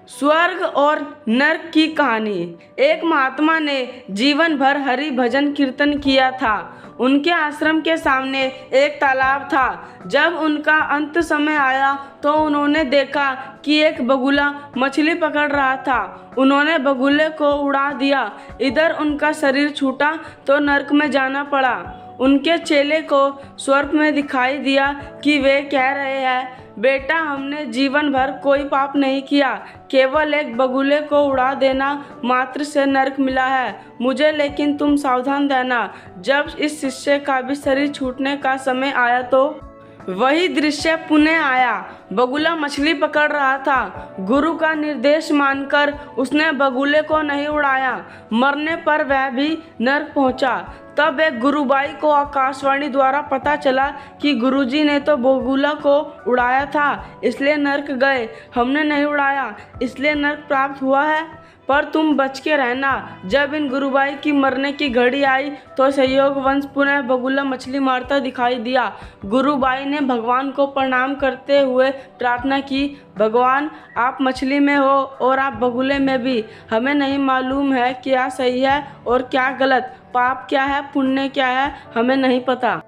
स्वर्ग और नर्क की कहानी। एक महात्मा ने जीवन भर हरि भजन कीर्तन किया था। उनके आश्रम के सामने एक तालाब था। जब उनका अंत समय आया तो उन्होंने देखा कि एक बगुला मछली पकड़ रहा था। उन्होंने बगुले को उड़ा दिया। इधर उनका शरीर छूटा तो नर्क में जाना पड़ा। उनके चेले को स्वप्न में दिखाई दिया कि वे कह रहे हैं, बेटा, हमने जीवन भर कोई पाप नहीं किया, केवल एक बगुले को उड़ा देना मात्र से नर्क मिला है मुझे। लेकिन तुम सावधान रहना, जब इस शिष्य का भी शरीर छूटने का समय आया तो वही दृश्य पुनः आया। बगुला मछली पकड़ रहा था। गुरु का निर्देश मानकर उसने बगुले को नहीं उड़ाया। मरने पर वह भी नर्क पहुंचा। तब एक गुरुबाई को आकाशवाणी द्वारा पता चला कि गुरुजी ने तो बगुला को उड़ाया था, इसलिए नर्क गए। हमने नहीं उड़ाया, इसलिए नर्क प्राप्त हुआ है। पर तुम बच के रहना। जब इन गुरुबाई की मरने की घड़ी आई तो सहयोग वंश पुनः बगुला मछली मारता दिखाई दिया। गुरुबाई ने भगवान को प्रणाम करते हुए प्रार्थना की, भगवान, आप मछली में हो और आप बगुले में भी। हमें नहीं मालूम है क्या सही है और क्या गलत, पाप क्या है पुण्य क्या है, हमें नहीं पता।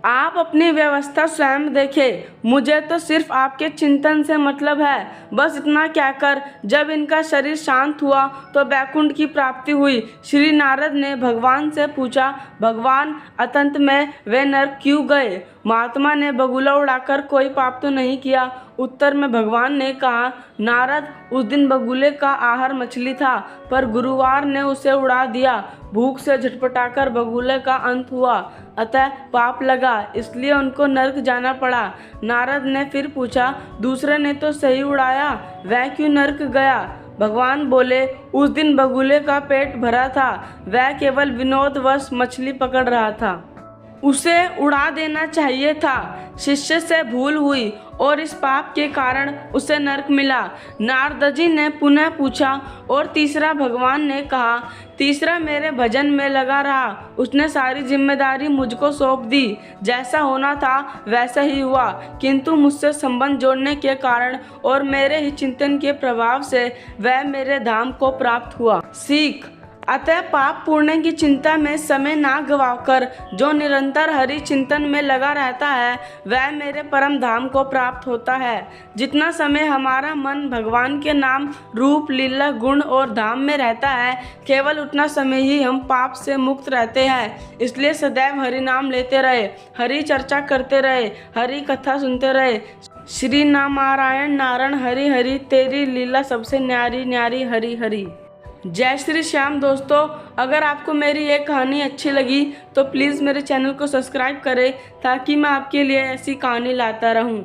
आप अपनी व्यवस्था स्वयं देखें, मुझे तो सिर्फ आपके चिंतन से मतलब है। बस इतना कहकर जब इनका शरीर शांत हुआ तो वैकुंठ की प्राप्ति हुई। श्री नारद ने भगवान से पूछा, भगवान, अतंत में वे नर्क क्यों गए? महात्मा ने बगुला उड़ाकर कोई पाप तो नहीं किया। उत्तर में भगवान ने कहा, नारद, उस दिन बगुले का आहार मछली था, पर गुरुवार ने उसे उड़ा दिया। भूख से झटपटाकर बगुले का अंत हुआ, अतः पाप लगा, इसलिए उनको नर्क जाना पड़ा। नारद ने फिर पूछा, दूसरे ने तो सही उड़ाया, वह क्यों नर्क गया? भगवान बोले, उस दिन बगुले का पेट भरा था, वह केवल विनोदवश मछली पकड़ रहा था, उसे उड़ा देना चाहिए था। शिष्य से भूल हुई और इस पाप के कारण उसे नर्क मिला। नारद जी ने पुनः पूछा, और तीसरा? भगवान ने कहा, तीसरा मेरे भजन में लगा रहा, उसने सारी जिम्मेदारी मुझको सौंप दी। जैसा होना था वैसा ही हुआ, किंतु मुझसे संबंध जोड़ने के कारण और मेरे ही चिंतन के प्रभाव से वह मेरे धाम को प्राप्त हुआ। सीख, अतः पाप पुण्य की चिंता में समय ना गवाकर जो निरंतर हरि चिंतन में लगा रहता है वह मेरे परम धाम को प्राप्त होता है। जितना समय हमारा मन भगवान के नाम, रूप, लीला, गुण और धाम में रहता है, केवल उतना समय ही हम पाप से मुक्त रहते हैं। इसलिए सदैव हरि नाम लेते रहे, हरि चर्चा करते रहे, हरि कथा सुनते रहे। श्री नारायण नारायण हरि हरि, तेरी लीला सबसे न्यारी न्यारी, हरि हरि। जय श्री श्याम। दोस्तों, अगर आपको मेरी ये कहानी अच्छी लगी तो प्लीज़ मेरे चैनल को सब्सक्राइब करें ताकि मैं आपके लिए ऐसी कहानी लाता रहूं।